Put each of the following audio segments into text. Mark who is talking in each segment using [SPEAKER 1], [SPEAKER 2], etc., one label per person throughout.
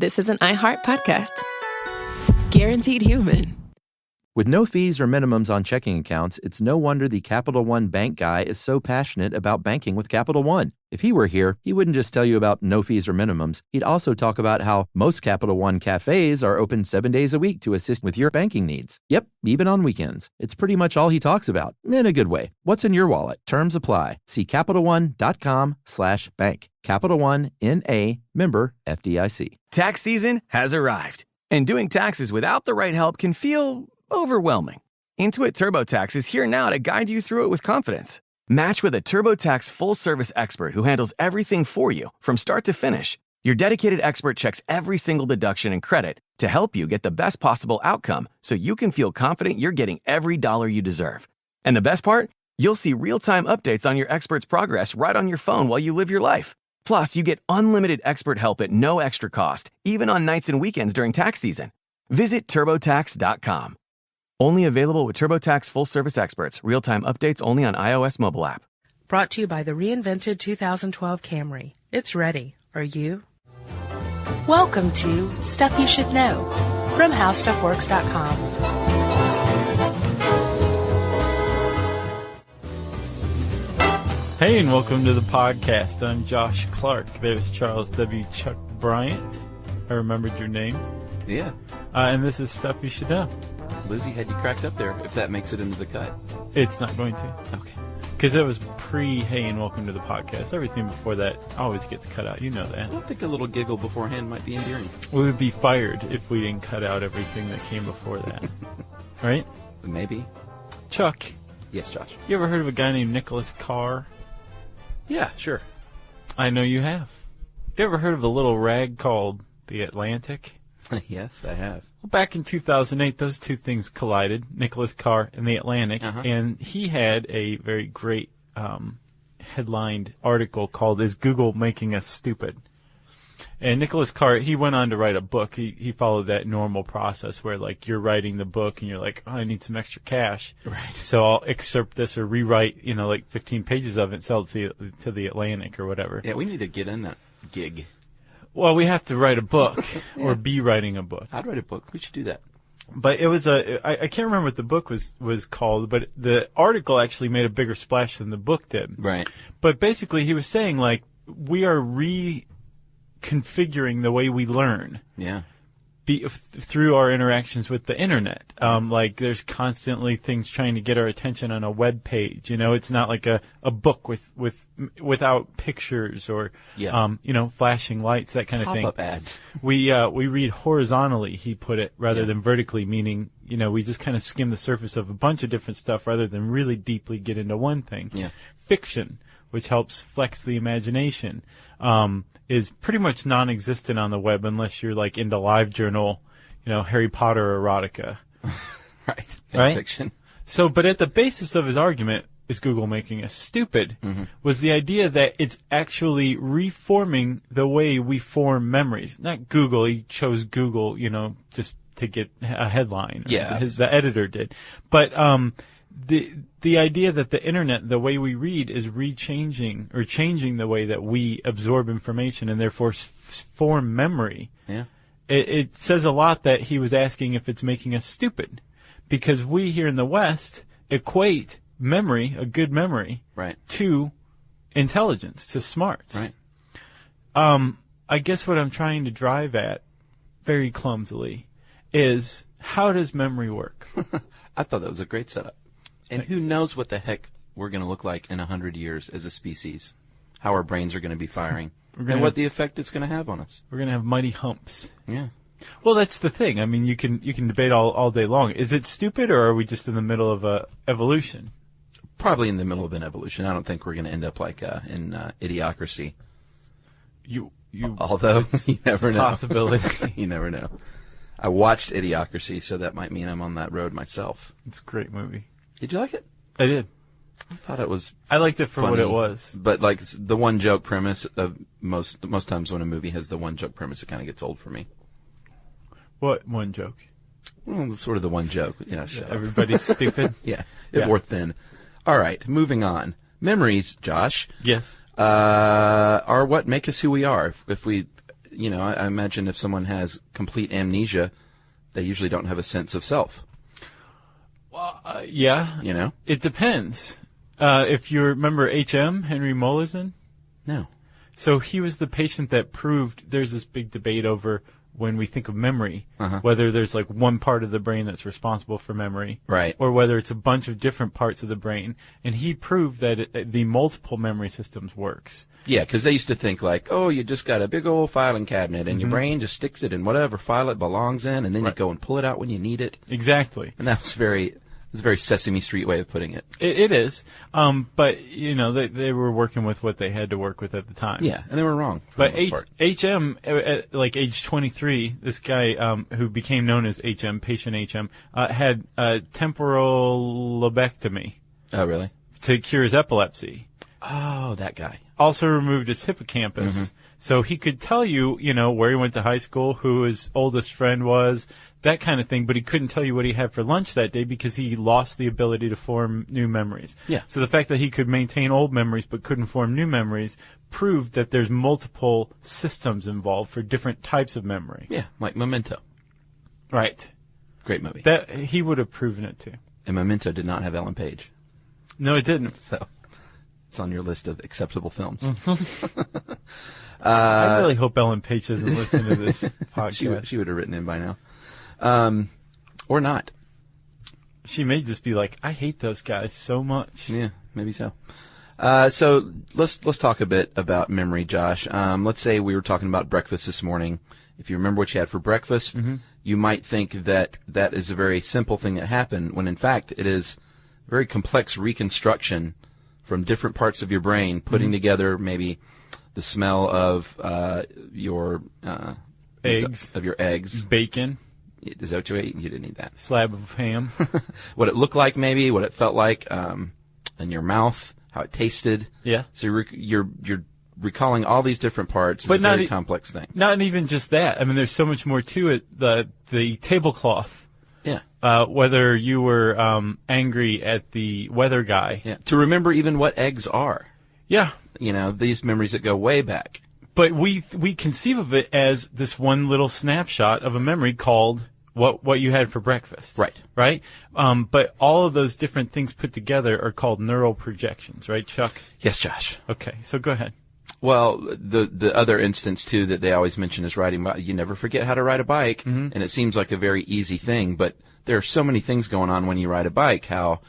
[SPEAKER 1] this is an iHeart podcast. Guaranteed Human.
[SPEAKER 2] With no fees or minimums on checking accounts, it's no wonder the Capital One bank guy is so passionate about banking with Capital One. If he were here, he wouldn't just tell you about no fees or minimums. He'd also talk about how most Capital One cafes are open 7 days a week to assist with your banking needs. Yep, even on weekends. It's pretty much all he talks about, in a good way. What's in your wallet? Terms apply. See CapitalOne.com/bank. Capital One, N.A., member FDIC.
[SPEAKER 3] Tax season has arrived, and doing taxes without the right help can feel overwhelming. Intuit TurboTax is here now to guide you through it with confidence. Match with a TurboTax full-service expert who handles everything for you from start to finish. Your dedicated expert checks every single deduction and credit to help you get the best possible outcome so you can feel confident you're getting every dollar you deserve. And the best part? You'll see real-time updates on your expert's progress right on your phone while you live your life. Plus, you get unlimited expert help at no extra cost, even on nights and weekends during tax season. Visit TurboTax.com. Only available with TurboTax full-service experts. Real-time updates only on iOS mobile app.
[SPEAKER 4] Brought to you by the reinvented 2012 Camry. It's ready. Are you? Welcome to Stuff You Should Know from HowStuffWorks.com.
[SPEAKER 5] Hey, and welcome to the podcast. I'm Josh Clark. There's Charles W. Chuck Bryant. I remembered your name.
[SPEAKER 6] Yeah.
[SPEAKER 5] And this is Stuff You Should Know.
[SPEAKER 6] Lizzie had you cracked up there, if that makes it into the cut.
[SPEAKER 5] It's not going to.
[SPEAKER 6] Okay.
[SPEAKER 5] Because it was hey, and welcome to the podcast. Everything before that always gets cut out. You know that.
[SPEAKER 6] I don't think a little giggle beforehand might be endearing.
[SPEAKER 5] We would be fired if we didn't cut out everything that came before that. Right?
[SPEAKER 6] Maybe.
[SPEAKER 5] Chuck.
[SPEAKER 6] Yes, Josh.
[SPEAKER 5] You ever heard of a guy named Nicholas Carr?
[SPEAKER 6] Yeah, sure.
[SPEAKER 5] I know you have. You ever heard of a little rag called the Atlantic?
[SPEAKER 6] Yes, I have.
[SPEAKER 5] Well, back in 2008, those two things collided, Nicholas Carr and the Atlantic, and he had a very great headlined article called "Is Google Making Us Stupid?" And Nicholas Carr, he went on to write a book. He followed that normal process where, like, you're writing the book and you're like, oh, I need some extra cash.
[SPEAKER 6] Right.
[SPEAKER 5] So I'll excerpt this or rewrite, like 15 pages of it and sell it to the Atlantic or whatever.
[SPEAKER 6] Yeah, we need to get in that gig.
[SPEAKER 5] Well, we have to write a book or be writing a book.
[SPEAKER 6] I'd write a book. We should do that.
[SPEAKER 5] But it was I can't remember what the book was called, but the article actually made a bigger splash than the book did.
[SPEAKER 6] Right.
[SPEAKER 5] But basically he was saying, like, we are reconfiguring the way we learn.
[SPEAKER 6] Yeah.
[SPEAKER 5] Through our interactions with the internet. Like, there's constantly things trying to get our attention on a web page. It's not like a book without pictures or, flashing lights, that kind of thing.
[SPEAKER 6] Pop-up ads.
[SPEAKER 5] We read horizontally, he put it, rather than vertically, meaning, we just kind of skim the surface of a bunch of different stuff rather than really deeply get into one thing.
[SPEAKER 6] Yeah.
[SPEAKER 5] Fiction, which helps flex the imagination, is pretty much non-existent on the web unless you're, like, into LiveJournal, Harry Potter erotica.
[SPEAKER 6] Right.
[SPEAKER 5] Right?
[SPEAKER 6] Fiction.
[SPEAKER 5] So, but at the basis of his argument, is Google making us stupid, was the idea that it's actually reforming the way we form memories. Not Google. He chose Google, just to get a headline.
[SPEAKER 6] Yeah.
[SPEAKER 5] The editor did. But the idea that the internet, the way we read, is changing the way that we absorb information and therefore form memory.
[SPEAKER 6] Yeah.
[SPEAKER 5] It says a lot that he was asking if it's making us stupid, because we here in the West equate memory, a good memory,
[SPEAKER 6] right,
[SPEAKER 5] to intelligence, to smarts.
[SPEAKER 6] Right.
[SPEAKER 5] I guess what I'm trying to drive at, very clumsily, is how does memory work?
[SPEAKER 6] I thought that was a great setup. And
[SPEAKER 5] Thanks.
[SPEAKER 6] Who knows what the heck we're going to look like in 100 years as a species, how our brains are going to be firing, and what the effect it's going to have on us.
[SPEAKER 5] We're going to have mighty humps.
[SPEAKER 6] Yeah.
[SPEAKER 5] Well, that's the thing. I mean, you can debate all day long. Is it stupid, or are we just in the middle of a evolution?
[SPEAKER 6] Probably in the middle of an evolution. I don't think we're going to end up like in Idiocracy. Although you never know.
[SPEAKER 5] Possibility.
[SPEAKER 6] You never know. I watched Idiocracy, so that might mean I'm on that road myself.
[SPEAKER 5] It's a great movie.
[SPEAKER 6] Did you like it?
[SPEAKER 5] I did.
[SPEAKER 6] I thought it was.
[SPEAKER 5] I liked it for
[SPEAKER 6] funny,
[SPEAKER 5] what it was.
[SPEAKER 6] But like the one joke premise of most times when a movie has the one joke premise, it kind of gets old for me.
[SPEAKER 5] What one joke?
[SPEAKER 6] Well, sort of the one joke. Yeah, shut up.
[SPEAKER 5] Everybody's stupid.
[SPEAKER 6] Yeah, it wore thin. All right, moving on. Memories, Josh.
[SPEAKER 5] Yes.
[SPEAKER 6] Are what make us who we are. If we I imagine if someone has complete amnesia, they usually don't have a sense of self.
[SPEAKER 5] Yeah. It depends. If you remember H.M., Henry Molaison?
[SPEAKER 6] No.
[SPEAKER 5] So he was the patient that proved there's this big debate over when we think of memory, whether there's like one part of the brain that's responsible for memory,
[SPEAKER 6] right,
[SPEAKER 5] or whether it's a bunch of different parts of the brain. And he proved that the multiple memory systems works.
[SPEAKER 6] Yeah, because they used to think like, oh, you just got a big old filing cabinet, and your brain just sticks it in whatever file it belongs in, and then you go and pull it out when you need it.
[SPEAKER 5] Exactly.
[SPEAKER 6] And that's it's a very Sesame Street way of putting it.
[SPEAKER 5] It is. But, they were working with what they had to work with at the time.
[SPEAKER 6] Yeah, and they were wrong.
[SPEAKER 5] But H.M., at like age 23, this guy who became known as H.M., patient H.M., had temporal lobectomy.
[SPEAKER 6] Oh, really?
[SPEAKER 5] To cure his epilepsy.
[SPEAKER 6] Oh, that guy.
[SPEAKER 5] Also removed his hippocampus. So he could tell you, where he went to high school, who his oldest friend was, that kind of thing, but he couldn't tell you what he had for lunch that day because he lost the ability to form new memories.
[SPEAKER 6] Yeah.
[SPEAKER 5] So the fact that he could maintain old memories but couldn't form new memories proved that there's multiple systems involved for different types of memory.
[SPEAKER 6] Yeah, like Memento.
[SPEAKER 5] Right.
[SPEAKER 6] Great movie.
[SPEAKER 5] That he would have proven it too.
[SPEAKER 6] And Memento did not have Ellen Page.
[SPEAKER 5] No, it didn't.
[SPEAKER 6] So it's on your list of acceptable films.
[SPEAKER 5] I really hope Ellen Page doesn't listen to this podcast.
[SPEAKER 6] She would have written in by now. Or not.
[SPEAKER 5] She may just be like, I hate those guys so much.
[SPEAKER 6] Yeah, maybe so. So let's talk a bit about memory, Josh. Let's say we were talking about breakfast this morning. If you remember what you had for breakfast, you might think that is a very simple thing that happened, when in fact it is very complex reconstruction from different parts of your brain, putting together maybe the smell of your
[SPEAKER 5] eggs,
[SPEAKER 6] of your eggs,
[SPEAKER 5] bacon.
[SPEAKER 6] Is that what you ate? You didn't eat that.
[SPEAKER 5] Slab of ham.
[SPEAKER 6] What it looked like, maybe what it felt like in your mouth, how it tasted.
[SPEAKER 5] Yeah.
[SPEAKER 6] So you're recalling all these different parts. It's a very complex thing.
[SPEAKER 5] Not even just that. I mean, there's so much more to it. The tablecloth.
[SPEAKER 6] Yeah.
[SPEAKER 5] Whether you were angry at the weather guy.
[SPEAKER 6] Yeah. To remember even what eggs are.
[SPEAKER 5] Yeah.
[SPEAKER 6] These memories that go way back.
[SPEAKER 5] But we conceive of it as this one little snapshot of a memory called what you had for breakfast.
[SPEAKER 6] Right.
[SPEAKER 5] Right? But all of those different things put together are called neural projections, right, Chuck?
[SPEAKER 6] Yes, Josh.
[SPEAKER 5] Okay, so go ahead.
[SPEAKER 6] Well, the other instance, too, that they always mention is riding. You never forget how to ride a bike, and it seems like a very easy thing, but there are so many things going on when you ride a bike. How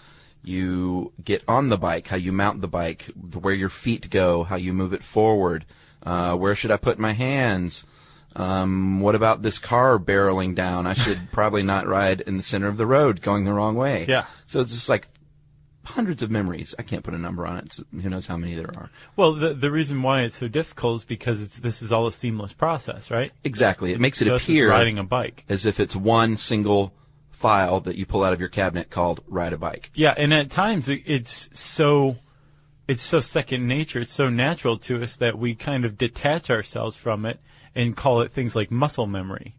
[SPEAKER 6] you get on the bike, how you mount the bike, where your feet go, how you move it forward, where should I put my hands, what about this car barreling down? I should probably not ride in the center of the road going the wrong way.
[SPEAKER 5] Yeah.
[SPEAKER 6] So it's just like hundreds of memories. I can't put a number on it. So who knows how many there are.
[SPEAKER 5] Well, the reason why it's so difficult is because this is all a seamless process, right?
[SPEAKER 6] Exactly. It makes it
[SPEAKER 5] so
[SPEAKER 6] appear
[SPEAKER 5] it's riding a bike
[SPEAKER 6] as if it's one single file that you pull out of your cabinet called Ride a Bike.
[SPEAKER 5] Yeah, and at times it's so second nature, it's so natural to us that we kind of detach ourselves from it and call it things like muscle memory.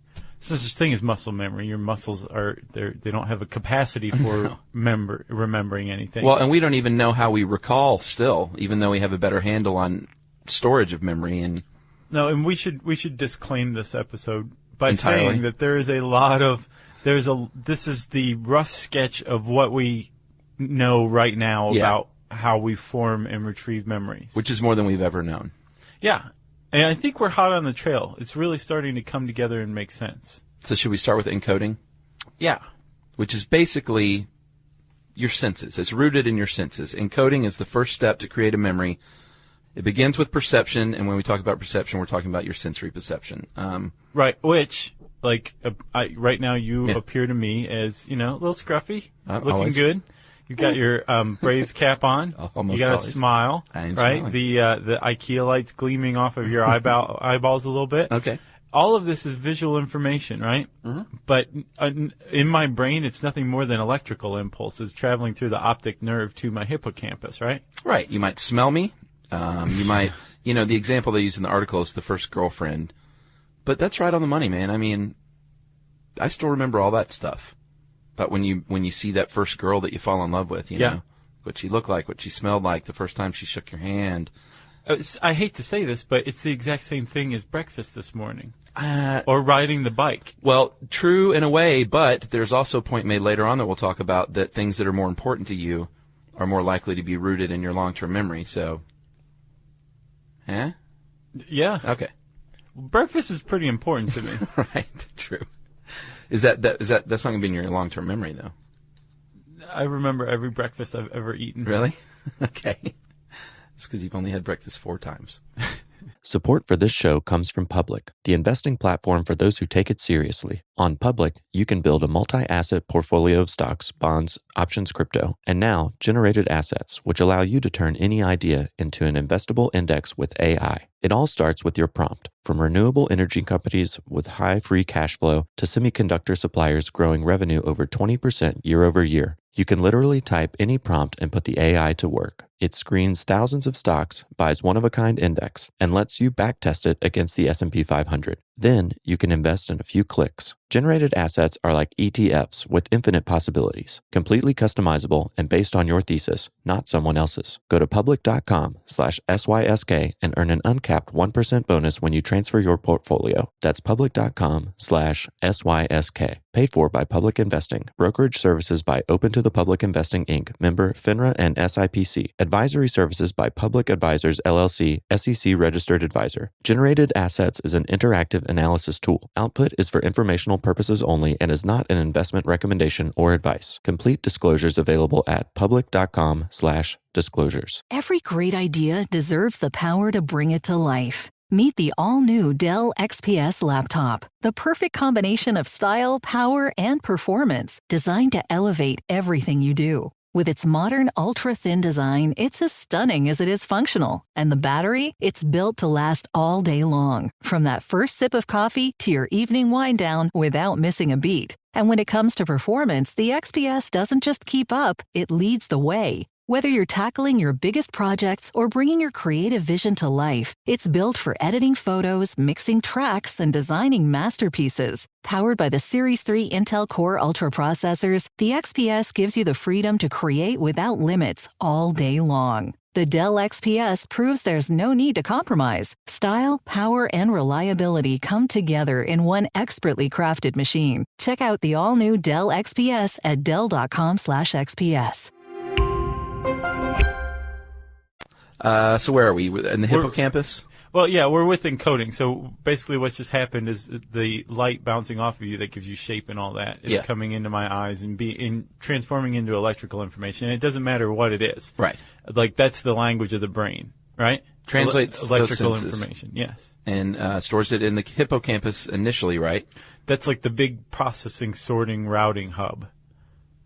[SPEAKER 5] There's such a thing as muscle memory. Your muscles they don't have a capacity for remembering anything.
[SPEAKER 6] Well, and we don't even know how we recall still, even though we have a better handle on storage of memory. And
[SPEAKER 5] we should disclaim this episode by
[SPEAKER 6] entirely
[SPEAKER 5] saying that there is a lot of this is the rough sketch of what we know right now about how we form and retrieve memories.
[SPEAKER 6] Which is more than we've ever known.
[SPEAKER 5] Yeah. And I think we're hot on the trail. It's really starting to come together and make sense.
[SPEAKER 6] So should we start with encoding?
[SPEAKER 5] Yeah.
[SPEAKER 6] Which is basically your senses. It's rooted in your senses. Encoding is the first step to create a memory. It begins with perception, and when we talk about perception, we're talking about your sensory perception.
[SPEAKER 5] Right, which... right now you appear to me as, a little scruffy, looking
[SPEAKER 6] always
[SPEAKER 5] good. You've got your Braves cap on.
[SPEAKER 6] Almost
[SPEAKER 5] you got
[SPEAKER 6] always.
[SPEAKER 5] A smile,
[SPEAKER 6] I am
[SPEAKER 5] right?
[SPEAKER 6] smiling.
[SPEAKER 5] The IKEA lights gleaming off of your eyeballs a little bit.
[SPEAKER 6] Okay.
[SPEAKER 5] All of this is visual information, right? Mm-hmm. But in my brain, it's nothing more than electrical impulses traveling through the optic nerve to my hippocampus, right?
[SPEAKER 6] Right. You might smell me. You might, the example they use in the article is the first girlfriend. But that's right on the money, man. I mean, I still remember all that stuff. But when you see that first girl that you fall in love with, you know, what she looked like, what she smelled like, the first time she shook your hand,
[SPEAKER 5] I hate to say this, but it's the exact same thing as breakfast this morning. Or riding the bike.
[SPEAKER 6] Well, true in a way, but there's also a point made later on that we'll talk about that things that are more important to you are more likely to be rooted in your long-term memory. So,
[SPEAKER 5] Yeah.
[SPEAKER 6] Okay.
[SPEAKER 5] Breakfast is pretty important to me.
[SPEAKER 6] Right. True. That's not going to be in your long-term memory, though.
[SPEAKER 5] I remember every breakfast I've ever eaten.
[SPEAKER 6] Really? Okay. It's because you've only had breakfast 4 times.
[SPEAKER 7] Support for this show comes from Public, the investing platform for those who take it seriously. On Public, you can build a multi-asset portfolio of stocks, bonds, options, crypto, and now generated assets, which allow you to turn any idea into an investable index with AI. It all starts with your prompt, from renewable energy companies with high free cash flow to semiconductor suppliers growing revenue over 20% year over year. You can literally type any prompt and put the AI to work. It screens thousands of stocks, buys one-of-a-kind index, and lets you backtest it against the S&P 500. Then you can invest in a few clicks. Generated assets are like ETFs with infinite possibilities, completely customizable and based on your thesis, not someone else's. Go to public.com/SYSK and earn an uncapped 1% bonus when you transfer your portfolio. That's public.com/SYSK. Paid for by Public Investing. Brokerage services by Open to the Public Investing, Inc., member FINRA and SIPC. Advisory services by Public Advisors, LLC, SEC registered advisor. Generated Assets is an interactive analysis tool. Output is for informational purposes only and is not an investment recommendation or advice. Complete disclosures available at public.com/disclosures.
[SPEAKER 8] Every great idea deserves the power to bring it to life. Meet the all-new Dell XPS laptop, the perfect combination of style, power, and performance, designed to elevate everything you do. With its modern ultra-thin design, it's as stunning as it is functional. And the battery? It's built to last all day long. From that first sip of coffee to your evening wind down without missing a beat. And when it comes to performance, the XPS doesn't just keep up, it leads the way. Whether you're tackling your biggest projects or bringing your creative vision to life, it's built for editing photos, mixing tracks, and designing masterpieces. Powered by the Series 3 Intel Core Ultra processors, the XPS gives you the freedom to create without limits all day long. The Dell XPS proves there's no need to compromise. Style, power, and reliability come together in one expertly crafted machine. Check out the all-new Dell XPS at dell.com/XPS.
[SPEAKER 6] So where are we? In the hippocampus?
[SPEAKER 5] Well, yeah, we're with encoding. So basically what's just happened is the light bouncing off of you that gives you shape and all that is coming into my eyes and transforming into electrical information. And it doesn't matter what it is.
[SPEAKER 6] Right.
[SPEAKER 5] Like, that's the language of the brain, right?
[SPEAKER 6] Translates
[SPEAKER 5] electrical
[SPEAKER 6] those senses.
[SPEAKER 5] information, yes.
[SPEAKER 6] And stores it in the hippocampus initially, right?
[SPEAKER 5] That's like the big processing, sorting, routing hub.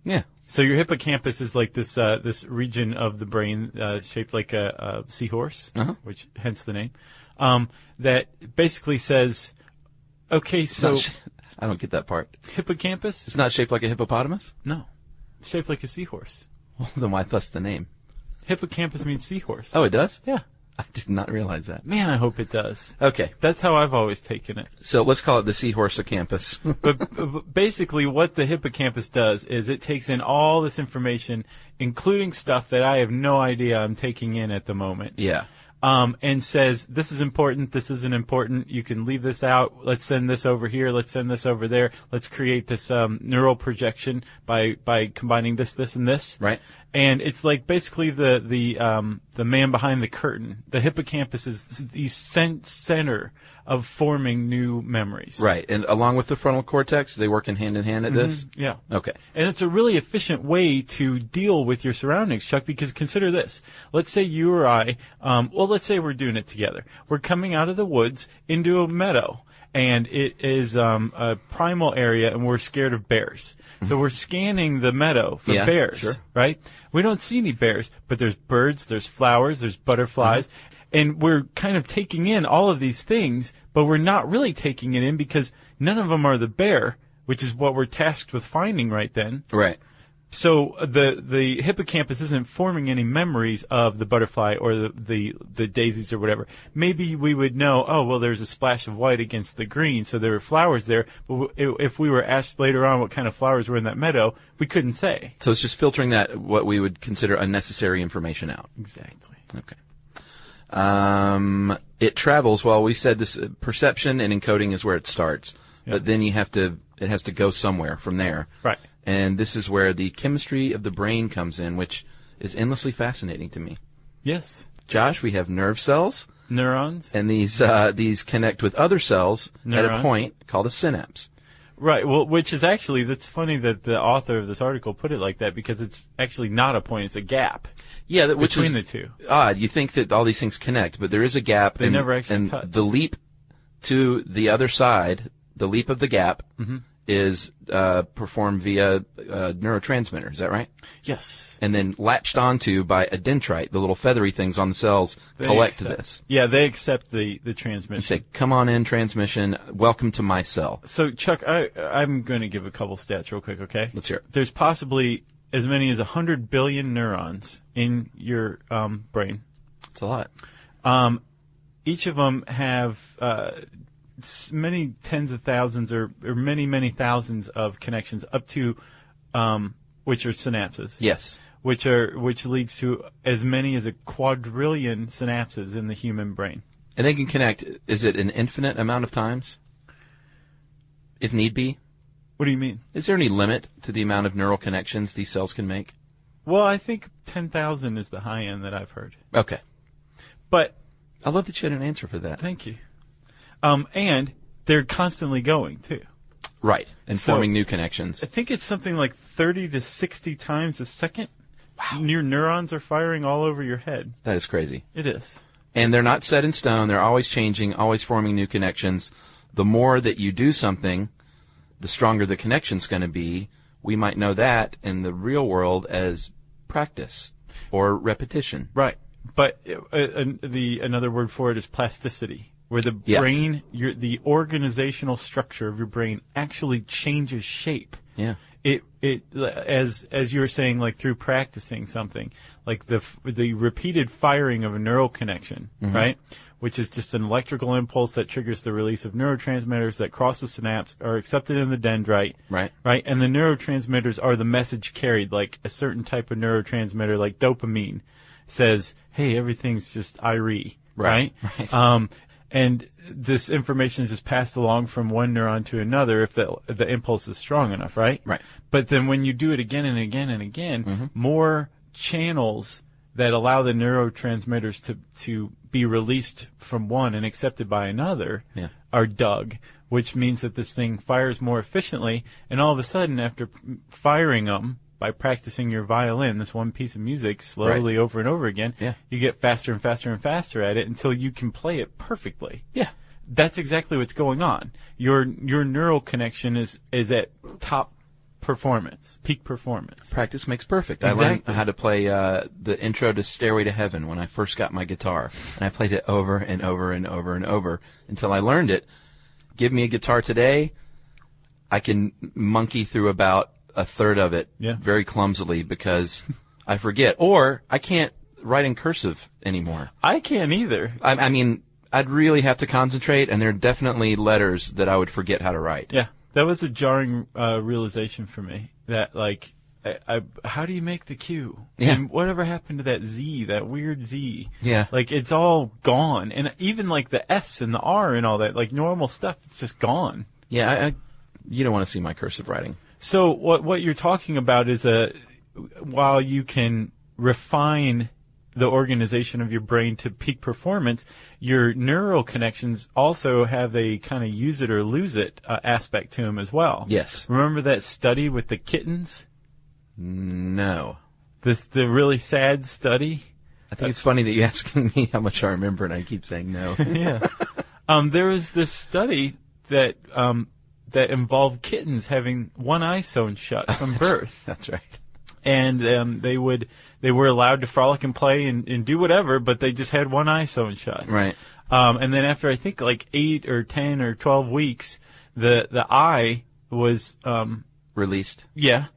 [SPEAKER 6] Yeah.
[SPEAKER 5] So your hippocampus is like this this region of the brain shaped like a seahorse, which hence the name, that basically says, okay, so
[SPEAKER 6] I don't get that part.
[SPEAKER 5] Hippocampus?
[SPEAKER 6] It's not shaped like a hippopotamus?
[SPEAKER 5] No, shaped like a seahorse.
[SPEAKER 6] Well, then why thus the name?
[SPEAKER 5] Hippocampus means seahorse.
[SPEAKER 6] Oh, it does?
[SPEAKER 5] Yeah.
[SPEAKER 6] I did not realize that.
[SPEAKER 5] Man, I hope it does.
[SPEAKER 6] Okay.
[SPEAKER 5] That's how I've always taken it.
[SPEAKER 6] So let's call it the seahorse-campus.
[SPEAKER 5] but basically what the hippocampus does is it takes in all this information, including stuff that I have no idea I'm taking in at the moment.
[SPEAKER 6] Yeah.
[SPEAKER 5] And says, this is important, this isn't important, you can leave this out, let's send this over here, let's send this over there, let's create this neural projection by combining this, and this.
[SPEAKER 6] Right.
[SPEAKER 5] And it's like basically the man behind the curtain. The hippocampus is the center of forming new memories.
[SPEAKER 6] Right. And along with the frontal cortex, they work in hand at this?
[SPEAKER 5] Yeah.
[SPEAKER 6] Okay.
[SPEAKER 5] And it's a really efficient way to deal with your surroundings, Chuck, because consider this. Let's say you or I, let's say we're doing it together. We're coming out of the woods into a meadow, and it is a primal area, and we're scared of bears. So we're scanning the meadow for bears, right? We don't see any bears, but there's birds, there's flowers, there's butterflies, and we're kind of taking in all of these things, but we're not really taking it in because none of them are the bear, which is what we're tasked with finding right then.
[SPEAKER 6] Right.
[SPEAKER 5] So the hippocampus isn't forming any memories of the butterfly or the daisies or whatever. Maybe we would know, oh, well, there's a splash of white against the green, so there were flowers there. But if we were asked later on what kind of flowers were in that meadow, we couldn't say.
[SPEAKER 6] So it's just filtering that, what we would consider unnecessary information out.
[SPEAKER 5] Exactly.
[SPEAKER 6] Okay. It travels. Well, we said this perception and encoding is where it starts, but then it has to go somewhere from there.
[SPEAKER 5] Right.
[SPEAKER 6] And this is where the chemistry of the brain comes in, which is endlessly fascinating to me.
[SPEAKER 5] Yes.
[SPEAKER 6] Josh, we have nerve cells,
[SPEAKER 5] Neurons.
[SPEAKER 6] and these connect with other cells at a
[SPEAKER 5] Neurons.
[SPEAKER 6] point called a synapse.
[SPEAKER 5] Right. Well, which is actually, that's funny that the author of this article put it like that, because it's actually not a point, it's a gap.
[SPEAKER 6] Yeah, which
[SPEAKER 5] between
[SPEAKER 6] is
[SPEAKER 5] the two.
[SPEAKER 6] Odd. You think that all these things connect, but there is a gap.
[SPEAKER 5] They never actually touch.
[SPEAKER 6] The leap to the other side, the leap of the gap, is performed via neurotransmitter. Is that right?
[SPEAKER 5] Yes.
[SPEAKER 6] And then latched onto by a dendrite. The little feathery things on the cells collect this.
[SPEAKER 5] Yeah, they accept the
[SPEAKER 6] You
[SPEAKER 5] transmission.
[SPEAKER 6] say, "Come on in, transmission. Welcome to my cell."
[SPEAKER 5] So, Chuck, I'm going to give a couple stats real quick, okay?
[SPEAKER 6] Let's hear it.
[SPEAKER 5] There's possibly as many as 100 billion neurons in your brain.
[SPEAKER 6] It's a lot.
[SPEAKER 5] Each of them have many tens of thousands or many, many thousands of connections up to which are synapses.
[SPEAKER 6] Yes.
[SPEAKER 5] Which leads to as many as a quadrillion synapses in the human brain.
[SPEAKER 6] And they can connect. Is it an infinite amount of times, if need be?
[SPEAKER 5] What do you mean?
[SPEAKER 6] Is there any limit to the amount of neural connections these cells can make?
[SPEAKER 5] Well, I think 10,000 is the high end that I've heard.
[SPEAKER 6] Okay.
[SPEAKER 5] But
[SPEAKER 6] I love that you had an answer for that.
[SPEAKER 5] thank you. And they're constantly going too.
[SPEAKER 6] Right. And
[SPEAKER 5] So-
[SPEAKER 6] forming new connections.
[SPEAKER 5] I think it's something like 30 to 60 times a second. Wow. Your neurons are firing all over your head.
[SPEAKER 6] That is crazy.
[SPEAKER 5] It is.
[SPEAKER 6] And they're not set in stone. They're always changing, always forming new connections. The more that you do something, the stronger the connection's going to be. We might know that in the real world as practice or repetition.
[SPEAKER 5] Right. But another word for it is plasticity, where the
[SPEAKER 6] Yes.
[SPEAKER 5] brain, the organizational structure of your brain actually changes shape.
[SPEAKER 6] Yeah.
[SPEAKER 5] As you were saying, like through practicing something, like the repeated firing of a neural connection, right? Which is just an electrical impulse that triggers the release of neurotransmitters that cross the synapse, are accepted in the dendrite.
[SPEAKER 6] Right.
[SPEAKER 5] Right. And the neurotransmitters are the message carried, like a certain type of neurotransmitter, like dopamine, says, hey, everything's just Irie.
[SPEAKER 6] Right.
[SPEAKER 5] And this information is just passed along from one neuron to another if the impulse is strong enough, right?
[SPEAKER 6] Right.
[SPEAKER 5] But then when you do it again and again and again, more channels that allow the neurotransmitters to be released from one and accepted by another are dug, which means that this thing fires more efficiently. And all of a sudden, after firing them by practicing your violin, this one piece of music, slowly over and over again, you get faster and faster and faster at it until you can play it perfectly.
[SPEAKER 6] Yeah.
[SPEAKER 5] That's exactly what's going on. Your neural connection is at top performance, peak performance.
[SPEAKER 6] Practice makes perfect.
[SPEAKER 5] Exactly.
[SPEAKER 6] I learned how to play the intro to Stairway to Heaven when I first got my guitar. And I played it over and over and over and over until I learned it. Give me a guitar today, I can monkey through about a third of it very clumsily because I forget. Or I can't write in cursive anymore.
[SPEAKER 5] I can't either.
[SPEAKER 6] I mean, I'd really have to concentrate, and there are definitely letters that I would forget how to write.
[SPEAKER 5] Yeah, that was a jarring realization for me. That, like, how do you make the Q?
[SPEAKER 6] Yeah.
[SPEAKER 5] And whatever happened to that Z, that weird Z?
[SPEAKER 6] Yeah.
[SPEAKER 5] Like, it's all gone. And even, like, the S and the R and all that, like, normal stuff, it's just gone.
[SPEAKER 6] Yeah, you don't want to see my cursive writing.
[SPEAKER 5] So what you're talking about is while you can refine the organization of your brain to peak performance, your neural connections also have a kind of use it or lose it aspect to them as well.
[SPEAKER 6] Yes.
[SPEAKER 5] Remember that study with the kittens?
[SPEAKER 6] No.
[SPEAKER 5] The really sad study?
[SPEAKER 6] I think it's funny that you're asking me how much I remember, and I keep saying no.
[SPEAKER 5] Yeah. There was this study that involved kittens having one eye sewn shut from birth.
[SPEAKER 6] That's right.
[SPEAKER 5] And they were allowed to frolic and play and do whatever, but they just had one eye sewn shut.
[SPEAKER 6] Right.
[SPEAKER 5] And then after I think like 8 or 10 or 12 weeks, the eye was
[SPEAKER 6] Released.
[SPEAKER 5] Yeah.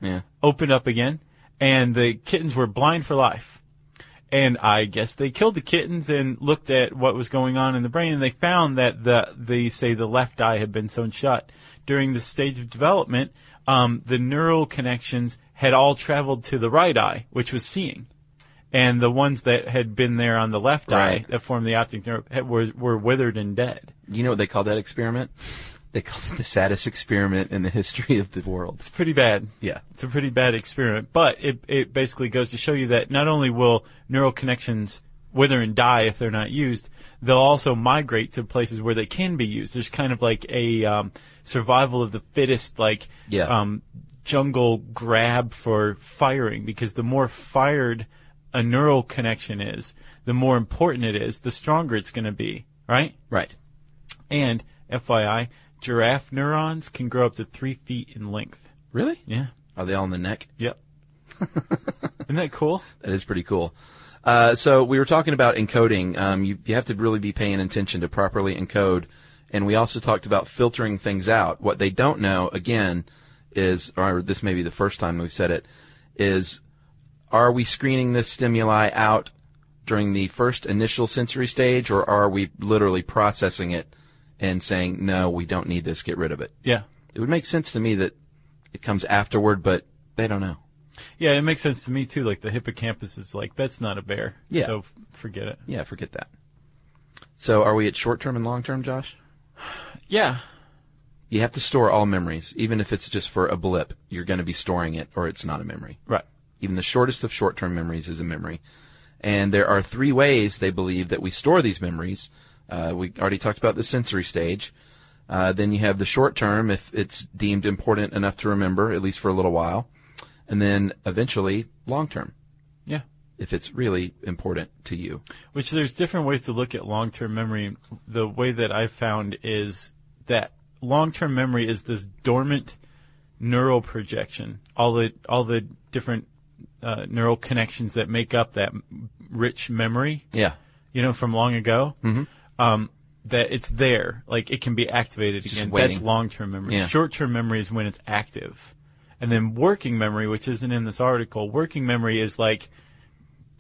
[SPEAKER 5] Opened up again, and the kittens were blind for life. And I guess they killed the kittens and looked at what was going on in the brain, and they found that the left eye had been sewn shut. During the stage of development, the neural connections had all traveled to the right eye, which was seeing. And the ones that had been there on the left eye
[SPEAKER 6] Right.
[SPEAKER 5] that formed the optic nerve were withered and dead.
[SPEAKER 6] You know what they call that experiment? They call it the saddest experiment in the history of the world.
[SPEAKER 5] It's pretty bad.
[SPEAKER 6] Yeah.
[SPEAKER 5] It's a pretty bad experiment. But it basically goes to show you that not only will neural connections wither and die if they're not used, they'll also migrate to places where they can be used. There's kind of like a survival of the fittest, like jungle grab for firing, because the more fired a neural connection is, the more important it is, the stronger it's going to be, right?
[SPEAKER 6] Right.
[SPEAKER 5] And, FYI, giraffe neurons can grow up to 3 feet in length.
[SPEAKER 6] Really?
[SPEAKER 5] Yeah.
[SPEAKER 6] Are they all in the neck?
[SPEAKER 5] Yep. Isn't that cool?
[SPEAKER 6] That is pretty cool. So we were talking about encoding. You have to really be paying attention to properly encode. And we also talked about filtering things out. What they don't know, again, is, or this may be the first time we've said it, is are we screening this stimuli out during the first initial sensory stage, or are we literally processing it and saying, no, we don't need this, get rid of it?
[SPEAKER 5] Yeah.
[SPEAKER 6] It would make sense to me that it comes afterward, but they don't know.
[SPEAKER 5] Yeah, it makes sense to me, too. Like, the hippocampus is like, that's not a bear.
[SPEAKER 6] Yeah.
[SPEAKER 5] So forget it.
[SPEAKER 6] Yeah, forget that. So are we at short-term and long-term, Josh?
[SPEAKER 5] Yeah.
[SPEAKER 6] You have to store all memories. Even if it's just for a blip, you're going to be storing it, or it's not a memory.
[SPEAKER 5] Right.
[SPEAKER 6] Even the shortest of short-term memories is a memory. And there are 3 ways, they believe, that we store these memories. We already talked about the sensory stage. Then you have the short-term, if it's deemed important enough to remember, at least for a little while. And then eventually long-term.
[SPEAKER 5] Yeah.
[SPEAKER 6] If it's really important to you.
[SPEAKER 5] Which there's different ways to look at long-term memory. The way that I've found is that long-term memory is this dormant neural projection. All the different neural connections that make up that rich memory.
[SPEAKER 6] Yeah.
[SPEAKER 5] From long ago.
[SPEAKER 6] Mm-hmm.
[SPEAKER 5] That it's there. Like, it can be activated
[SPEAKER 6] Just
[SPEAKER 5] again.
[SPEAKER 6] waiting.
[SPEAKER 5] That's long-term memory.
[SPEAKER 6] Yeah.
[SPEAKER 5] Short-term memory is when it's active. And then working memory, which isn't in this article, working memory is like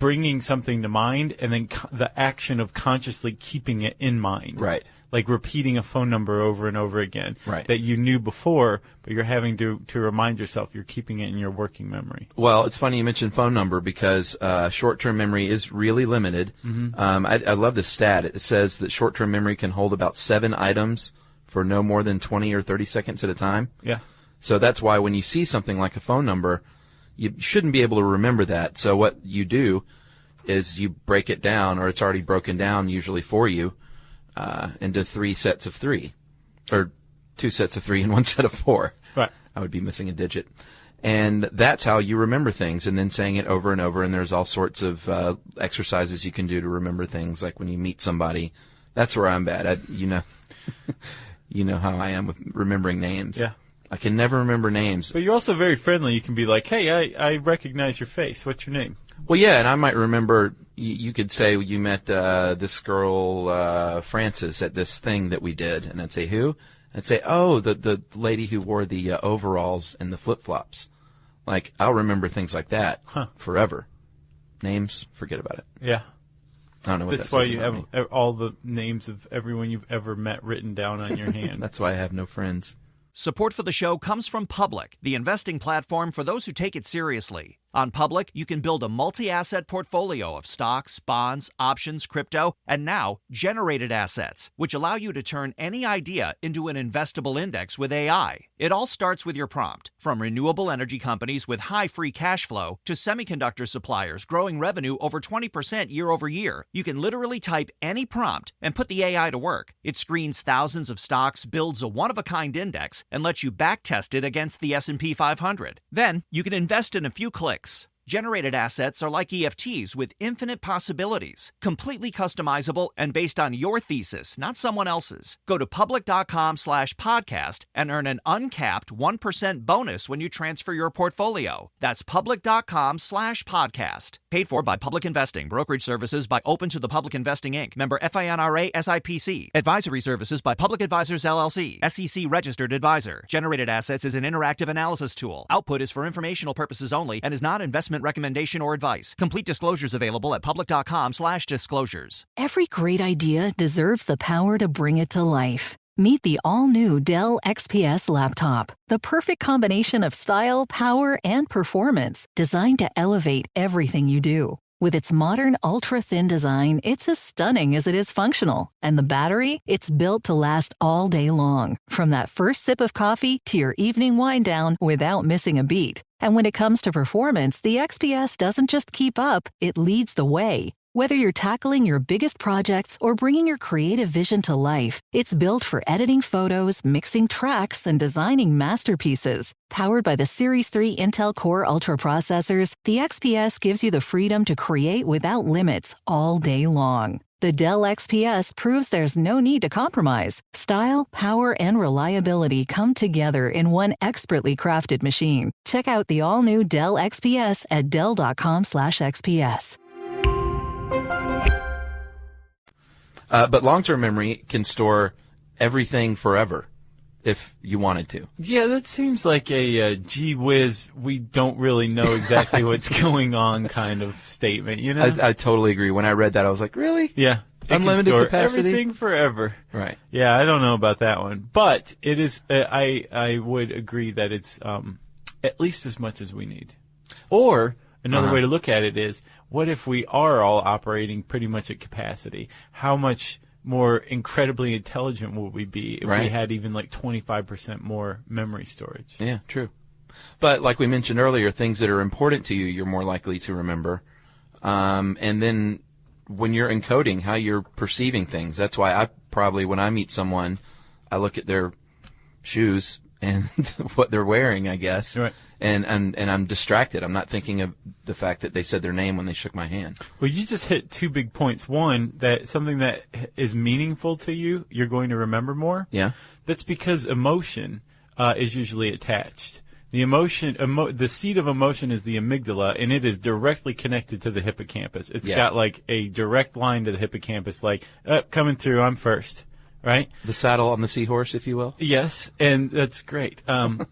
[SPEAKER 5] bringing something to mind and then the action of consciously keeping it in mind.
[SPEAKER 6] Right.
[SPEAKER 5] Like repeating a phone number over and over again.
[SPEAKER 6] Right.
[SPEAKER 5] That you knew before, but you're having to remind yourself you're keeping it in your working memory.
[SPEAKER 6] Well, it's funny you mentioned phone number because short-term memory is really limited.
[SPEAKER 5] Mm-hmm.
[SPEAKER 6] I love this stat. It says that short-term memory can hold about 7 items for no more than 20 or 30 seconds at a time.
[SPEAKER 5] Yeah.
[SPEAKER 6] So that's why when you see something like a phone number, you shouldn't be able to remember that. So what you do is you break it down, or it's already broken down usually for you, into 3 sets of 3. Or 2 sets of 3 and 1 set of 4.
[SPEAKER 5] Right.
[SPEAKER 6] I would be missing a digit. And that's how you remember things, and then saying it over and over, and there's all sorts of exercises you can do to remember things, like when you meet somebody. That's where I'm bad. You know how I am with remembering names.
[SPEAKER 5] Yeah.
[SPEAKER 6] I can never remember names.
[SPEAKER 5] But you're also very friendly. You can be like, hey, I recognize your face. What's your name?
[SPEAKER 6] Well, yeah, and I might remember, you could say you met this girl, Frances, at this thing that we did, and I'd say, who? I'd say, oh, the lady who wore the overalls and the flip-flops. Like, I'll remember things like that forever. Names, forget about it.
[SPEAKER 5] Yeah.
[SPEAKER 6] I don't know what
[SPEAKER 5] That's
[SPEAKER 6] that
[SPEAKER 5] why
[SPEAKER 6] says
[SPEAKER 5] you
[SPEAKER 6] about
[SPEAKER 5] have
[SPEAKER 6] me.
[SPEAKER 5] all the names of everyone you've ever met written down on your hand.
[SPEAKER 6] That's why I have no friends.
[SPEAKER 9] Support for the show comes from Public, the investing platform for those who take it seriously. On Public, you can build a multi-asset portfolio of stocks, bonds, options, crypto, and now generated assets, which allow you to turn any idea into an investable index with AI. It all starts with your prompt. From renewable energy companies with high free cash flow to semiconductor suppliers growing revenue over 20% year over year, you can literally type any prompt and put the AI to work. It screens thousands of stocks, builds a one-of-a-kind index, and lets you backtest it against the S&P 500. Then, you can invest in a few clicks. Generated assets are like EFTs with infinite possibilities, completely customizable and based on your thesis, not someone else's. Go to public.com/podcast and earn an uncapped 1% bonus when you transfer your portfolio. That's public.com/podcast. Paid for by Public Investing. Brokerage services by Open to the Public Investing, Inc. Member FINRA SIPC. Advisory services by Public Advisors LLC. SEC registered advisor. Generated assets is an interactive analysis tool. Output is for informational purposes only and is not investment recommendation or advice. Complete disclosures available at public.com/disclosures.
[SPEAKER 8] Every great idea deserves the power to bring it to life. Meet the all-new Dell XPS laptop, the perfect combination of style, power, and performance, designed to elevate everything you do. With its modern, ultra-thin design, it's as stunning as it is functional. And the battery? It's built to last all day long. From that first sip of coffee to your evening wind down without missing a beat. And when it comes to performance, the XPS doesn't just keep up, it leads the way. Whether you're tackling your biggest projects or bringing your creative vision to life, it's built for editing photos, mixing tracks, and designing masterpieces. Powered by the Series 3 Intel Core Ultra processors, the XPS gives you the freedom to create without limits all day long. The Dell XPS proves there's no need to compromise. Style, power, and reliability come together in one expertly crafted machine. Check out the all-new Dell XPS at Dell.com/XPS.
[SPEAKER 6] But long-term memory can store everything forever if you wanted to.
[SPEAKER 5] Yeah, that seems like a gee whiz, we don't really know exactly what's going on kind of statement, you know?
[SPEAKER 6] I totally agree. When I read that, I was like, really?
[SPEAKER 5] Yeah.
[SPEAKER 6] Unlimited capacity?
[SPEAKER 5] Everything forever.
[SPEAKER 6] Right.
[SPEAKER 5] Yeah, I don't know about that one. But it is, I would agree that it's at least as much as we need. Or another way to look at it is, what if we are all operating pretty much at capacity? How much more incredibly intelligent would we be if we had even like 25% more memory storage?
[SPEAKER 6] Yeah, true. But like we mentioned earlier, things that are important to you, you're more likely to remember. And then when you're encoding, how you're perceiving things. That's why I probably, when I meet someone, I look at their shoes and what they're wearing, I guess.
[SPEAKER 5] Right.
[SPEAKER 6] And I'm distracted. I'm not thinking of the fact that they said their name when they shook my hand.
[SPEAKER 5] Well, you just hit two big points. One, that something that is meaningful to you, you're going to remember more.
[SPEAKER 6] Yeah.
[SPEAKER 5] That's because emotion is usually attached. The emotion, the seat of emotion is the amygdala, and it is directly connected to the hippocampus. It's got like a direct line to the hippocampus, like, coming through, I'm first. Right?
[SPEAKER 6] The saddle on the seahorse, if you will.
[SPEAKER 5] Yes, and that's great. That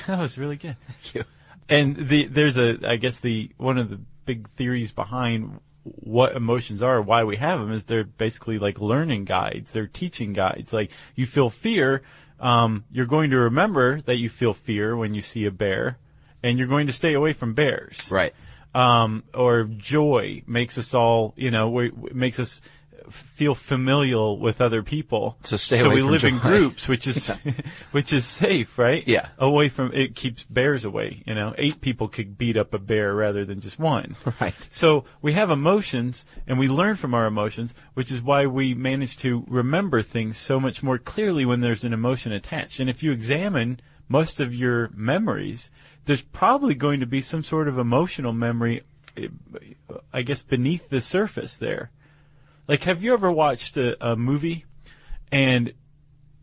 [SPEAKER 5] was really good.
[SPEAKER 6] Thank you.
[SPEAKER 5] And there's I guess one of the big theories behind what emotions are, why we have them, is they're basically like learning guides. They're teaching guides. Like, you feel fear, you're going to remember that you feel fear when you see a bear, and you're going to stay away from bears.
[SPEAKER 6] Right.
[SPEAKER 5] Or joy makes us all, makes us feel familial with other people.
[SPEAKER 6] So stay
[SPEAKER 5] so
[SPEAKER 6] away
[SPEAKER 5] we
[SPEAKER 6] from
[SPEAKER 5] live
[SPEAKER 6] joy.
[SPEAKER 5] in groups, which is which is safe, right?
[SPEAKER 6] Yeah.
[SPEAKER 5] Away from, it keeps bears away. 8 people could beat up a bear rather than just one.
[SPEAKER 6] Right.
[SPEAKER 5] So we have emotions, and we learn from our emotions, which is why we manage to remember things so much more clearly when there's an emotion attached. And if you examine most of your memories, there's probably going to be some sort of emotional memory, I guess, beneath the surface there. Like, have you ever watched a movie and,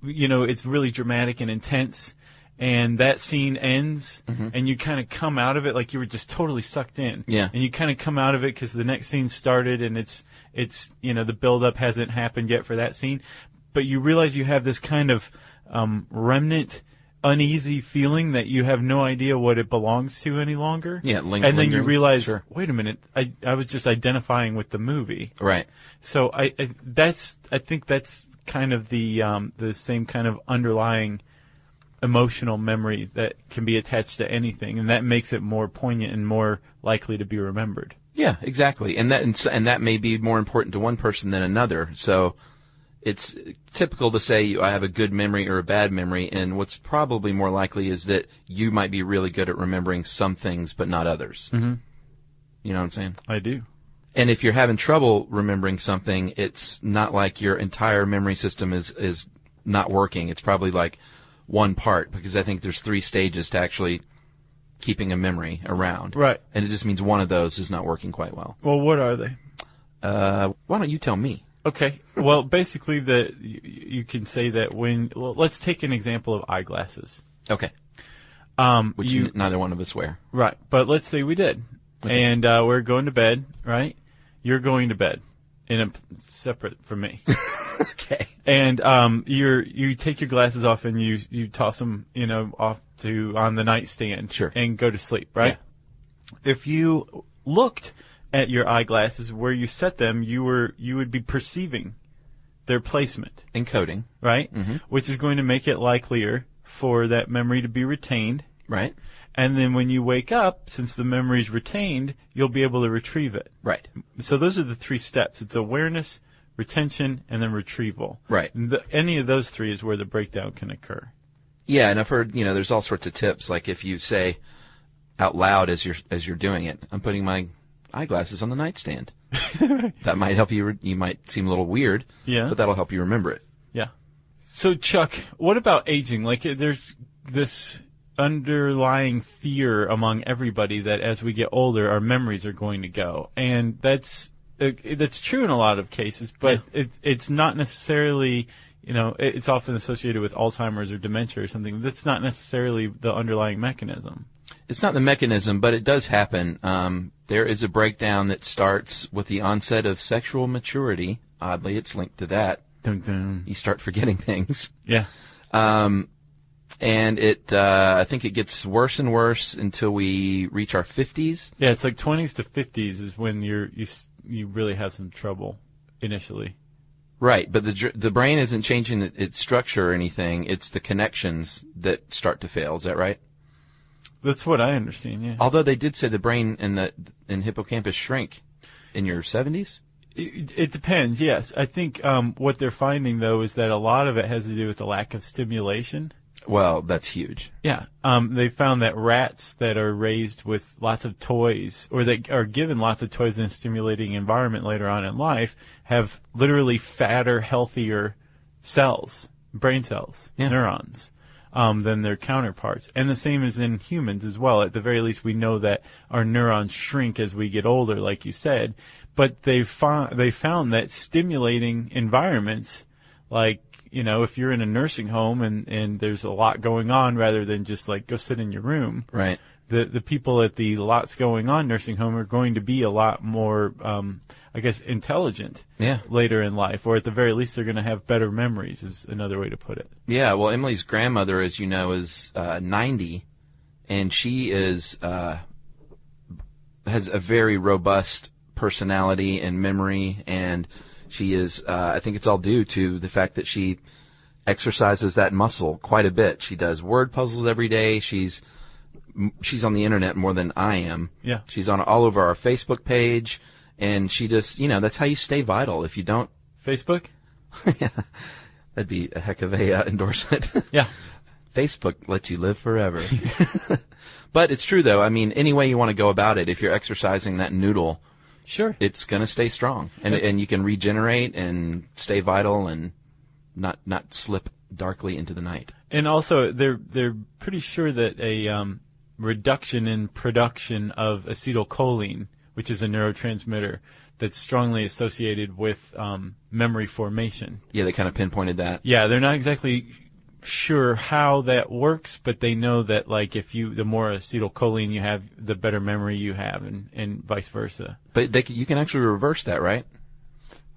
[SPEAKER 5] it's really dramatic and intense, and that scene ends, and you kind of come out of it like you were just totally sucked in.
[SPEAKER 6] Yeah.
[SPEAKER 5] And you kind of come out of it because the next scene started, and it's the build-up hasn't happened yet for that scene, but you realize you have this kind of remnant, uneasy feeling that you have no idea what it belongs to any longer.
[SPEAKER 6] Yeah,
[SPEAKER 5] and then you
[SPEAKER 6] lingering.
[SPEAKER 5] realize,
[SPEAKER 6] Sure.
[SPEAKER 5] wait a minute, I was just identifying with the movie.
[SPEAKER 6] Right.
[SPEAKER 5] So I think that's kind of the same kind of underlying emotional memory that can be attached to anything, and that makes it more poignant and more likely to be remembered.
[SPEAKER 6] Yeah, exactly. And that may be more important to one person than another. So it's typical to say I have a good memory or a bad memory, and what's probably more likely is that you might be really good at remembering some things but not others. Mm-hmm. You know what I'm saying?
[SPEAKER 5] I do.
[SPEAKER 6] And if you're having trouble remembering something, it's not like your entire memory system is not working. It's probably like one part, because I think there's 3 stages to actually keeping a memory around.
[SPEAKER 5] Right.
[SPEAKER 6] And it just means one of those is not working quite well.
[SPEAKER 5] Well, what are they?
[SPEAKER 6] Why don't you tell me?
[SPEAKER 5] Okay. Well, basically, you can say that let's take an example of eyeglasses.
[SPEAKER 6] Okay. Which neither one of us wear.
[SPEAKER 5] Right. But let's say we did. Okay. And we're going to bed, right? You're going to bed separate from me.
[SPEAKER 6] Okay.
[SPEAKER 5] And you take your glasses off and you toss them, off on the nightstand.
[SPEAKER 6] Sure.
[SPEAKER 5] And go to sleep, right? Yeah. If you looked at your eyeglasses where you set them, you would be perceiving their placement.
[SPEAKER 6] Encoding.
[SPEAKER 5] Right? Mm-hmm. Which is going to make it likelier for that memory to be retained.
[SPEAKER 6] Right.
[SPEAKER 5] And then when you wake up, since the memory's retained, you'll be able to retrieve it.
[SPEAKER 6] Right.
[SPEAKER 5] So those are the 3 steps. It's awareness, retention, and then retrieval.
[SPEAKER 6] Right.
[SPEAKER 5] Any of those 3 is where the breakdown can occur.
[SPEAKER 6] Yeah, and I've heard, there's all sorts of tips. Like if you say out loud as you're doing it, I'm putting my eyeglasses on the nightstand. That might help you. You might seem a little weird,
[SPEAKER 5] yeah,
[SPEAKER 6] but that'll help you remember it.
[SPEAKER 5] Yeah. So Chuck, what about aging? Like there's this underlying fear among everybody that as we get older, our memories are going to go, and that's true in a lot of cases, but it's not necessarily. It's often associated with Alzheimer's or dementia or something. That's not necessarily the underlying mechanism.
[SPEAKER 6] It's not the mechanism, but it does happen. There is a breakdown that starts with the onset of sexual maturity. Oddly, it's linked to that.
[SPEAKER 5] Dun, dun.
[SPEAKER 6] You start forgetting things.
[SPEAKER 5] Yeah.
[SPEAKER 6] And I think it gets worse and worse until we reach our 50s.
[SPEAKER 5] Yeah, it's like 20s to 50s is when you really have some trouble initially.
[SPEAKER 6] Right, but the brain isn't changing its structure or anything. It's the connections that start to fail. Is that right?
[SPEAKER 5] That's what I understand, yeah.
[SPEAKER 6] Although they did say the brain and hippocampus shrink in your 70s?
[SPEAKER 5] It depends, yes. I think what they're finding, though, is that a lot of it has to do with the lack of stimulation.
[SPEAKER 6] Well, that's huge.
[SPEAKER 5] Yeah. They found that rats that are raised with lots of toys, or that are given lots of toys in a stimulating environment later on in life, have literally fatter, healthier cells, brain cells, neurons, than their counterparts. And the same is in humans as well. At the very least, we know that our neurons shrink as we get older, like you said. But they found that stimulating environments, like, if you're in a nursing home and there's a lot going on rather than just like go sit in your room.
[SPEAKER 6] Right.
[SPEAKER 5] The people at the lots going on nursing home are going to be a lot more, intelligent later in life, or at the very least they're going to have better memories is another way to put it.
[SPEAKER 6] Yeah, well, Emily's grandmother, as you know, is 90, and she has a very robust personality and memory, and she is, I think it's all due to the fact that she exercises that muscle quite a bit. She does word puzzles every day. She's on the internet more than I am.
[SPEAKER 5] Yeah.
[SPEAKER 6] She's on all over our Facebook page, and she just, that's how you stay vital. If you don't...
[SPEAKER 5] Facebook?
[SPEAKER 6] Yeah. That'd be a heck of a endorsement.
[SPEAKER 5] Yeah.
[SPEAKER 6] Facebook lets you live forever. But it's true, though. I mean, any way you want to go about it, if you're exercising that noodle...
[SPEAKER 5] Sure.
[SPEAKER 6] It's going to stay strong, and you can regenerate and stay vital and not slip darkly into the night.
[SPEAKER 5] And also, they're pretty sure that a reduction in production of acetylcholine, which is a neurotransmitter that's strongly associated with memory formation.
[SPEAKER 6] Yeah, they kind of pinpointed that.
[SPEAKER 5] Yeah, they're not exactly sure how that works, but they know that like the more acetylcholine you have, the better memory you have, and vice versa.
[SPEAKER 6] But you can actually reverse that, right?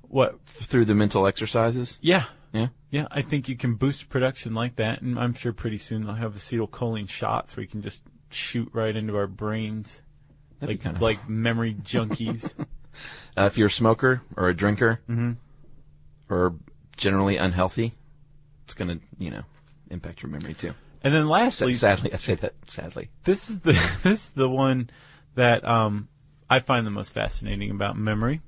[SPEAKER 5] What?
[SPEAKER 6] Through the mental exercises?
[SPEAKER 5] Yeah.
[SPEAKER 6] Yeah?
[SPEAKER 5] Yeah, I think you can boost production like that, and I'm sure pretty soon they'll have acetylcholine shots where you can just shoot right into our brains. Like memory junkies.
[SPEAKER 6] If you're a smoker or a drinker, or generally unhealthy, it's going to, impact your memory too.
[SPEAKER 5] And then lastly,
[SPEAKER 6] sadly, I say that sadly.
[SPEAKER 5] This is the one that I find the most fascinating about memory.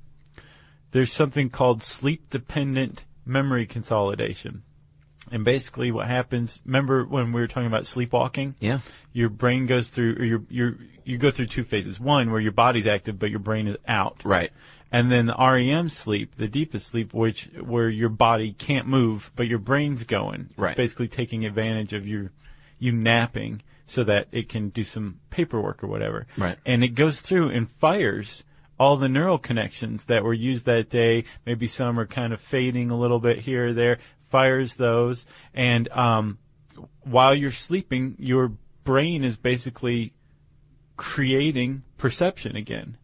[SPEAKER 5] There's something called sleep-dependent memory consolidation. And basically what happens, remember when we were talking about sleepwalking?
[SPEAKER 6] Yeah.
[SPEAKER 5] Your brain goes through, or you go through 2 phases. One, where your body's active, but your brain is out.
[SPEAKER 6] Right.
[SPEAKER 5] And then the REM sleep, the deepest sleep, where your body can't move, but your brain's going.
[SPEAKER 6] Right.
[SPEAKER 5] It's basically taking advantage of you napping so that it can do some paperwork or whatever.
[SPEAKER 6] Right.
[SPEAKER 5] And it goes through and fires all the neural connections that were used that day. Maybe some are kind of fading a little bit here or there. Fires those. And while you're sleeping, your brain is basically creating perception again.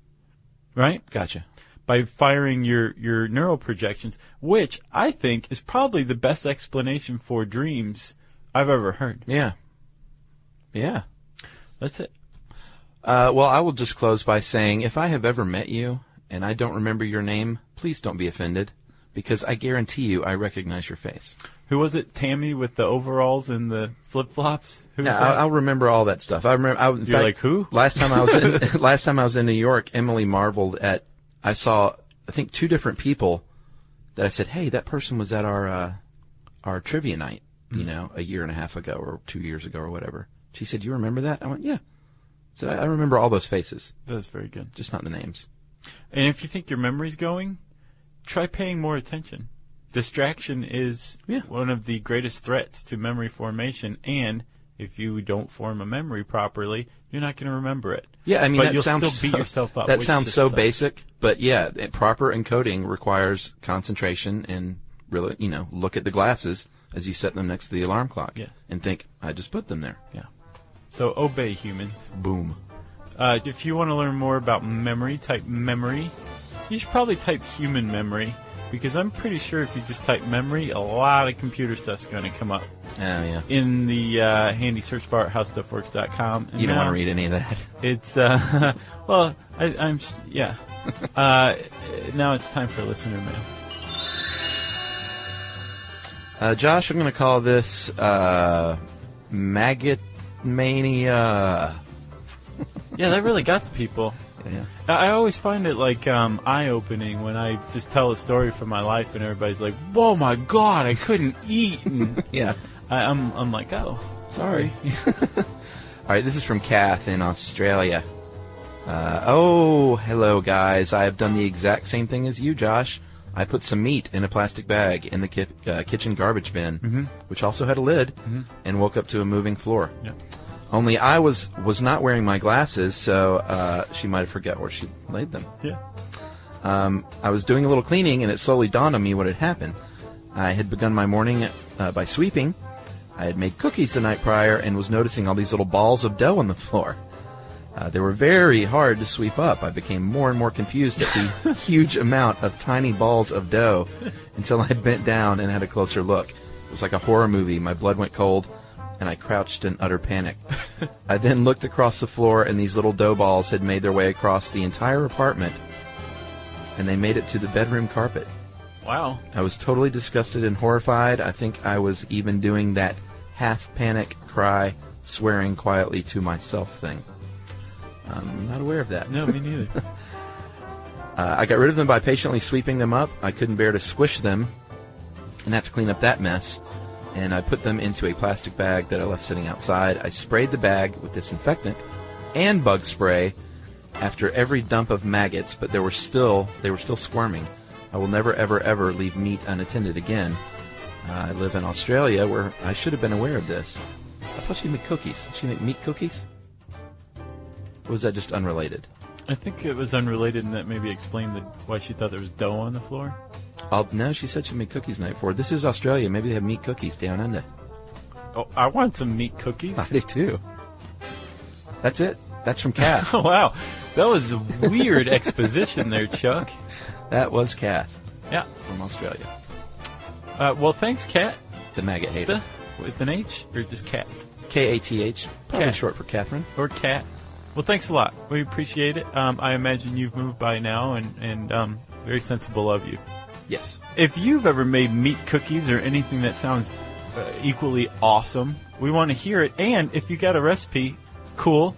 [SPEAKER 5] Right?
[SPEAKER 6] Gotcha.
[SPEAKER 5] By firing your neural projections, which I think is probably the best explanation for dreams I've ever heard.
[SPEAKER 6] Yeah. Yeah.
[SPEAKER 5] That's it.
[SPEAKER 6] Well, I will just close by saying, if I have ever met you and I don't remember your name, please don't be offended, because I guarantee you I recognize your face.
[SPEAKER 5] Who was it? Tammy with the overalls and the flip-flops?
[SPEAKER 6] Yeah, I'll remember all that stuff. I remember. In fact,
[SPEAKER 5] like, who?
[SPEAKER 6] Last time I was in New York, Emily marveled at. I saw, I think, 2 different people that I said, "Hey, that person was at our trivia night, a year and a half ago or 2 years ago or whatever." She said, "You remember that?" I went, "Yeah." So I remember all those faces.
[SPEAKER 5] That's very good.
[SPEAKER 6] Just not the names.
[SPEAKER 5] And if you think your memory's going, try paying more attention. Distraction is one of the greatest threats to memory formation, and if you don't form a memory properly, you're not going to remember it.
[SPEAKER 6] Yeah, I mean,
[SPEAKER 5] but
[SPEAKER 6] that
[SPEAKER 5] you'll
[SPEAKER 6] sounds
[SPEAKER 5] still beat yourself up.
[SPEAKER 6] That
[SPEAKER 5] which
[SPEAKER 6] sounds
[SPEAKER 5] just
[SPEAKER 6] so
[SPEAKER 5] sucks.
[SPEAKER 6] basic, but yeah, proper encoding requires concentration and really, look at the glasses as you set them next to the alarm clock.
[SPEAKER 5] Yes.
[SPEAKER 6] And think, I just put them there.
[SPEAKER 5] Yeah. So obey, humans.
[SPEAKER 6] Boom.
[SPEAKER 5] If you want to learn more about memory, type memory. You should probably type human memory, because I'm pretty sure if you just type memory, a lot of computer stuff's going to come up.
[SPEAKER 6] Oh, yeah.
[SPEAKER 5] In the handy search bar at howstuffworks.com.
[SPEAKER 6] You don't want to read any of that.
[SPEAKER 5] It's, well, yeah. Now it's time for listener mail.
[SPEAKER 6] Josh, I'm going to call this Maggot Mania.
[SPEAKER 5] Yeah, that really got to people.
[SPEAKER 6] Yeah.
[SPEAKER 5] I always find it eye-opening when I just tell a story from my life and everybody's like, "Whoa, my God, I couldn't eat." And
[SPEAKER 6] yeah.
[SPEAKER 5] I'm like, "Oh, sorry."
[SPEAKER 6] All right, this is from Kath in Australia. Hello, guys. I have done the exact same thing as you, Josh. I put some meat in a plastic bag in the kitchen garbage bin, which also had a lid, and woke up to a moving floor.
[SPEAKER 5] Yeah.
[SPEAKER 6] Only I was not wearing my glasses, so she might have forgot where she laid them.
[SPEAKER 5] Yeah.
[SPEAKER 6] I was doing a little cleaning, and it slowly dawned on me what had happened. I had begun my morning by sweeping. I had made cookies the night prior and was noticing all these little balls of dough on the floor. They were very hard to sweep up. I became more and more confused at the huge amount of tiny balls of dough until I bent down and had a closer look. It was like a horror movie. My blood went cold, and I crouched in utter panic. I then looked across the floor, and these little dough balls had made their way across the entire apartment, and they made it to the bedroom carpet.
[SPEAKER 5] Wow.
[SPEAKER 6] I was totally disgusted and horrified. I think I was even doing that half-panic cry, swearing quietly to myself thing. I'm not aware of that.
[SPEAKER 5] No, me neither.
[SPEAKER 6] I got rid of them by patiently sweeping them up. I couldn't bear to squish them and have to clean up that mess. And I put them into a plastic bag that I left sitting outside. I sprayed the bag with disinfectant and bug spray after every dump of maggots, but they were still squirming. I will never, ever, ever leave meat unattended again. I live in Australia, where I should have been aware of this. I thought she'd make cookies. Did she make meat cookies? Or was that just unrelated?
[SPEAKER 5] I think it was unrelated, and that maybe explained why she thought there was dough on the floor.
[SPEAKER 6] No, she said she made cookies the night before. This is Australia. Maybe they have meat cookies down under.
[SPEAKER 5] Oh, I want some meat cookies.
[SPEAKER 6] I do too. That's it. That's from Kath.
[SPEAKER 5] Oh, wow. That was a weird exposition there, Chuck.
[SPEAKER 6] That was Kath.
[SPEAKER 5] Yeah.
[SPEAKER 6] From Australia.
[SPEAKER 5] Well, thanks, Kat.
[SPEAKER 6] The maggot hater.
[SPEAKER 5] With an H, or just Kat?
[SPEAKER 6] K-A-T-H. Probably
[SPEAKER 5] Kat.
[SPEAKER 6] short for Catherine.
[SPEAKER 5] Or Kat. Well, thanks a lot. We appreciate it. I imagine you've moved by now, and very sensible of you.
[SPEAKER 6] Yes.
[SPEAKER 5] If you've ever made meat cookies or anything that sounds equally awesome, we want to hear it. And if you got a recipe, cool.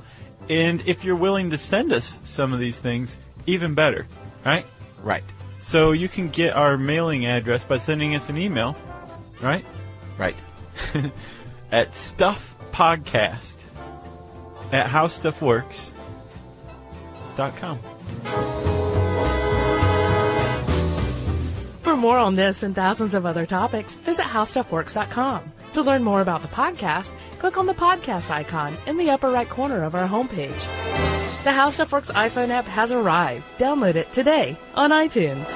[SPEAKER 5] And if you're willing to send us some of these things, even better. Right?
[SPEAKER 6] Right.
[SPEAKER 5] So you can get our mailing address by sending us an email. Right?
[SPEAKER 6] Right.
[SPEAKER 5] At stuffpodcast@howstuffworks.com.
[SPEAKER 4] For more on this and thousands of other topics, visit howstuffworks.com. To learn more about the podcast, click on the podcast icon in the upper right corner of our homepage. The How Stuff Works iPhone app has arrived. Download it today on iTunes.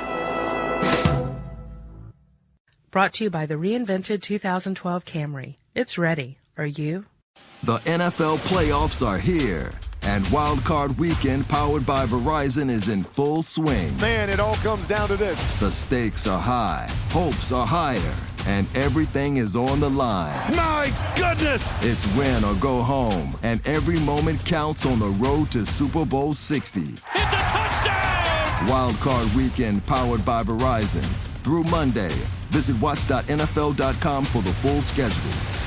[SPEAKER 4] Brought to you by the reinvented 2012 Camry. It's ready. Are you?
[SPEAKER 10] The NFL playoffs are here, and Wild Card Weekend, powered by Verizon, is in full swing.
[SPEAKER 11] Man, it all comes down to this.
[SPEAKER 10] The stakes are high, hopes are higher, and everything is on the line.
[SPEAKER 11] My goodness!
[SPEAKER 10] It's win or go home, and every moment counts on the road to Super Bowl 60.
[SPEAKER 11] It's a touchdown!
[SPEAKER 10] Wild Card Weekend, powered by Verizon. Through Monday, Visit watch.nfl.com for the full schedule.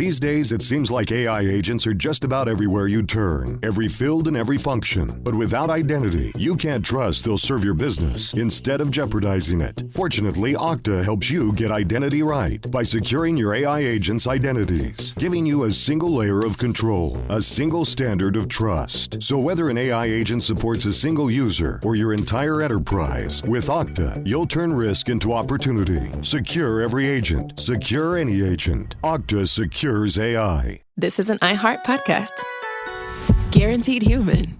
[SPEAKER 12] These days, it seems like AI agents are just about everywhere you turn, every field and every function. But without identity, you can't trust they'll serve your business instead of jeopardizing it. Fortunately, Okta helps you get identity right by securing your AI agents' identities, giving you a single layer of control, a single standard of trust. So whether an AI agent supports a single user or your entire enterprise, with Okta, you'll turn risk into opportunity. Secure every agent. Secure any agent. Okta secures AI.
[SPEAKER 1] This is an iHeart podcast. Guaranteed Human.